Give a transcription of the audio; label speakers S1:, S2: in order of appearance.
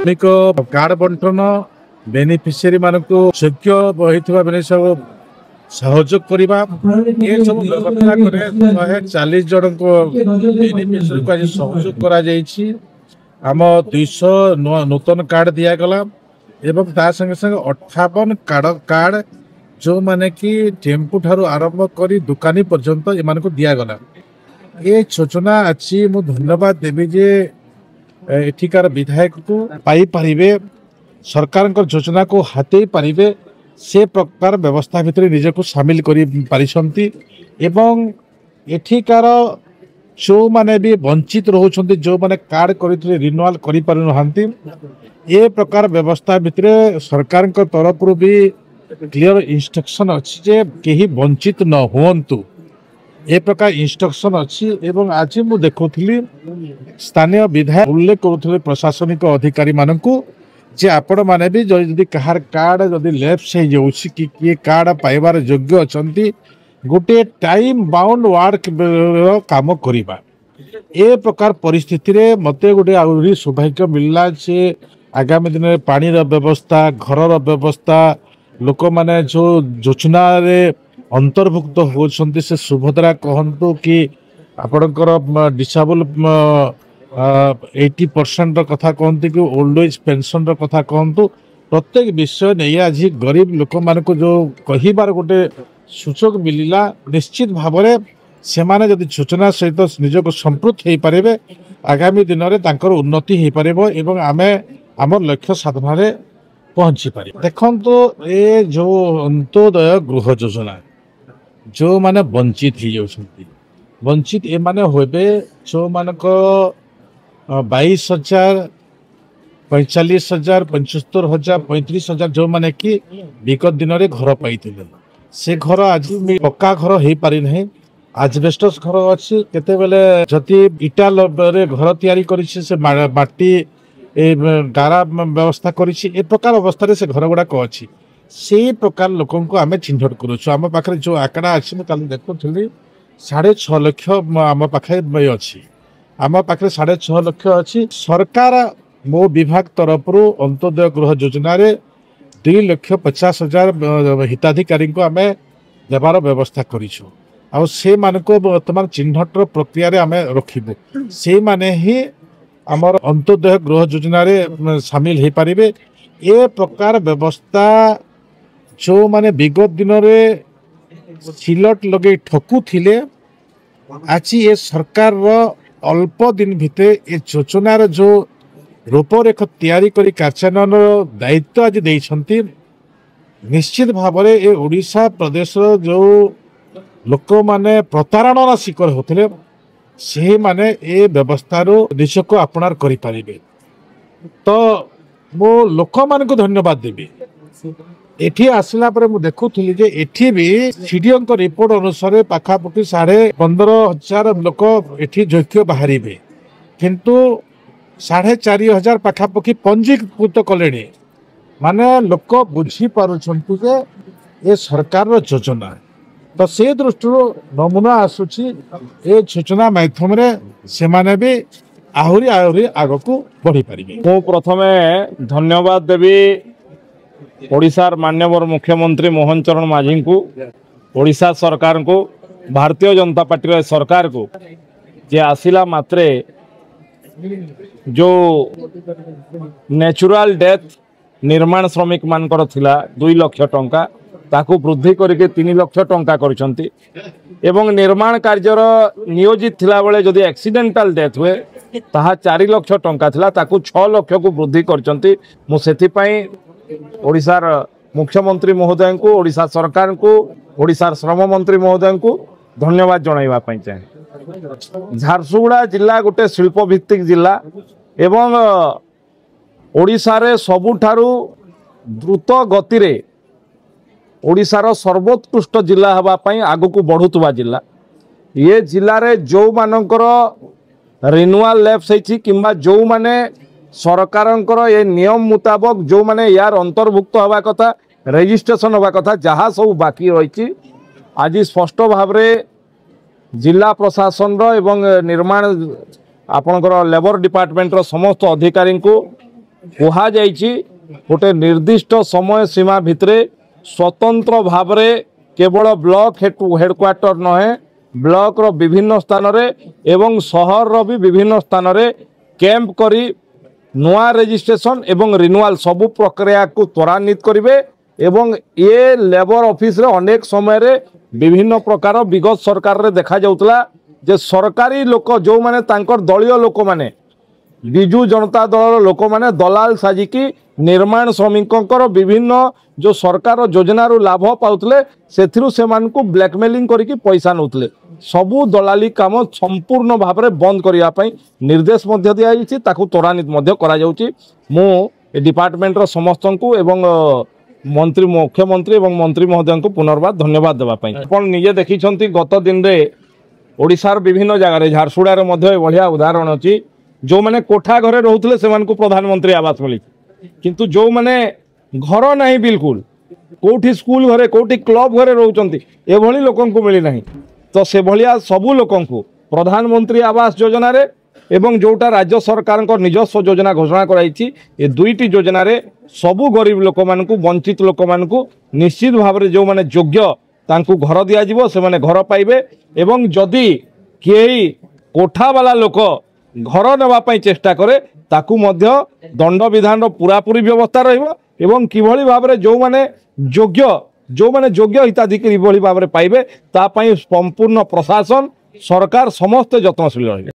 S1: Card बंटन beneficiary मानक योग्य होता सब सहयोग करवा ये सब व्यवस्था करे 140 जन को बेनिफिशियरी को आज सहयोग करा जायछि। आम 200 नूतन कार्ड दिगला एवं ता संगे संगे 58 कार्ड जो माने कि टेम्पू ठारू आरंभ करी दुकानी पर्यंत एमान को दिगला। ये योजना अच्छी मु धन्यवाद देवी जे एठिकार विधायक को पाई पारिबे सरकार योजना को हाथी पारिबे से प्रकार व्यवस्था भितर निज को सामिल करी पारिसंती एवं एठिकार जो माने भी वंचित रहउछंती जो माने कार्ड करिथले रिन्यूअल करि पारु नहंती ए प्रकार व्यवस्था भितर सरकार तरफ भी क्लियर इंस्ट्रक्शन अच्छी जे केही वंचित न होंतु ए प्रकार इंस्ट्रक्शन अच्छी। एवं आज मु देखुली स्थानीय विधायक उल्लेख करुले प्रशासनिक अधिकारी मानकु जे आपण माने भी जदि कहार कार्ड जदि लैप्स हो जाउछि कि किए कार्ड पाइबार योग्य अछंती गोटे टाइम बाउंड वर्क काम करिबा ए प्रकार परिस्थिति रे मते गोटे आउरी सौभाग्य मिलला जे आगामी दिन में पानी व्यवस्था घर व्यवस्था लोक माने जो योजना रे अंतर्भुक्त होती से सुभद्रा कहतु कि आपणकर डिसेबल 80% कथा कहते कि ओल्ड एज पेंशन कथा कहतु प्रत्येक विषय नहीं आज गरीब लोक मान जो कहबार गोटे सुचक मिलला निश्चित भाव से माने जदि योजना सहित निजक संपृक्त हो पारे आगामी दिन में तांकर उन्नति हो पारे एवं आमे आम लक्ष्य साधन पहुँची पारे। देखो ये जो अंत्योदय गृह योजना जो माने वंचित हो जाउछंती वंचित ए माने होबे जो मानक 22,000 45,000 75,000 35,000 जो माने कि विगत दिन में घर पाई से घर आज पक्का घर हो पारि नहीं आजबेस्टस घर अच्छी केते बेले जति इटा रे घर तैयारी करिछि से माटी ए गारा व्यवस्था करिछि ए प्रकार अवस्था रे से घर गुड़ाक अच्छी से प्रकार लोक आम चिन्हट करुँ आम पाखे जो आंकड़ा अच्छी मुझे देखुली 6.5 लाख आम पाखे अच्छी आम पाखे 6.5 लाख अच्छी। सरकार मो विभाग तरफ अंत्योदय गृह योजना 2,50,000 हिताधिकारी को आम देवार व्यवस्था करूँ आ से मानक बर्तमान चिन्हट प्रक्रिया आम रखिबु से माने ही आमर अंत्योदय गृह योजना सामिल हो पारे ए प्रकार व्यवस्था जो माने विगत दिन में सिलट लगे ठकु थिले आज ये सरकार अल्प दिन भितर ये योजनार जो रूपरेख तैयारी करी कार्यान्वयन दायित्व आज देइछंती निश्चित भाव में ये ओडिशा प्रदेश जो लोक माने प्रतारणा शिकार होते से माने ए व्यवस्थार निज को अपनार करि पारिबे। तो मो लोक मान को धन्यवाद देवी एठी आसला पर मु देखुथि जे एठी भी सीडीओ को रिपोर्ट अनुसार पाखापाखि 15,500 लोक एठी योग्य बाहरिबे किंतु 4,500 पाखापाखि पंजीकृत कले माने लोक बुझी पारुछंतु जे ये सरकार योजना तो से दृष्टि नमूना आसुची ए योजना माध्यम से माने भी आहुरी आहुरी आग को बढ़ी पारिबे।
S2: मु प्रथमे धन्यवाद देवी ओडिशार माननीय मुख्यमंत्री मोहन चरण माझी को ओडिशा सरकार को भारतीय जनता पार्टी सरकार को जे आसिला मात्रे जो नेचुरल डेथ निर्माण श्रमिक मानकर थिला 2 लाख टंका ताकू वृद्धि करके 3 लाख टंका करछंती एवं निर्माण कार्यर नियोजित थिला बेले जदि एक्सीडेंटल डेथ हुए ताहा 4 लाख टंका थिला ताकू 6 लाख को वृद्धि करछंती। मु सेथि पई ओडिशार मुख्यमंत्री महोदय को ओडिशा सरकार को ओडिशार श्रम मंत्री महोदय को धन्यवाद जणाइबा पई चाहे। झारसुगुड़ा जिला गोटे शिल्प भित्तिक जिला एवं ओडिशा रे सबुठारु द्रुत गति रे ओडिशार सर्वोत्कृष्ट जिला हवा पई आगु को बढ़ुतबा जिला ये जिले में जो मानकर रिन्यूअल लैप्स होती किंबा जो माने सरकार ये नियम मुताबक जो माने यार अंतर्भुक्त हवा कथा रेजिस्ट्रेशन हवा कथा जहाँ सब बाकी रही आज स्पष्ट भाव जिला प्रशासन एवं निर्माण आपणकर लेबर डिपार्टमेंट समस्त अधिकारी को କୁହାଯାଇଛି गोटे निर्दिष्ट समय सीमा भितर स्वतंत्र भाव केवल ब्लॉक हेडक्वार्टर नहे ब्लॉक रो विभिन्न स्थान रे एवं शहर रो भी विभिन्न स्थान रे कैंप करी नुआ रजिस्ट्रेशन एवं रिन्यूअल सबु प्रक्रिया को त्वरान्वित करिवे एवं ये लेबर ऑफिस रे अनेक समय रे विभिन्न प्रकार विगत सरकार रे देखा जाउतला जे सरकारी लोक जो माने तांकर दलीय लोक माने विजु जनता दल लोक माने दलाल साजिकी निर्माण श्रमिकों विभिन्न जो सरकार योजना लाभ पाउतले सेथिरु सेमानकु ब्लैकमेलिंग करिकी पैसा नउतले सबु दलाली काम संपूर्ण भाव में बंद करिया पई निर्देश मध्य दिया जायछि ताकु त्वरान्वित मध्य करा जाउछि मु ए डिपार्टमेंट रो समस्त को एवं मंत्री मुख्यमंत्री एवं मंत्री महोदय को पुनर्बार धन्यवाद देवा पई आपण निजे देखिछंती गत दिन रे ओडिसार विभिन्न जगह रे झारसुड़ा रे मध्य बढ़िया उदाहरण अछि जो माने कोठा घरे रहउतले सेमानकु प्रधानमंत्री आवास मिली किंतु जो माने घर नहीं बिल्कुल कोठी स्कूल घरे कोठी क्लब घरे रहउचंती एभली लोकन को मिली नहीं तो से भलिया सबु लोकन को प्रधानमंत्री आवास योजना रे एवं जोटा राज्य सरकार को निजस्व योजना घोषणा कराई ए दुईटी योजना रे सबु गरीब लोक मानकु वंचित लोक मानकु निश्चित भाव में जो माने योग्य तांकु घर दिया जिवो से माने घर पाइबे एवं जदि केही कोठा वाला लोक घर नेबा पई चेष्टा करे ताकू मध्य दंड विधान रो पूरापूरी व्यवस्था रहिबो एवं किभली भाव में जो माने योग्य हिताधिकारी भली भाव में पाइबे ता पई संपूर्ण प्रशासन सरकार समस्त यत्नशील रहिबे।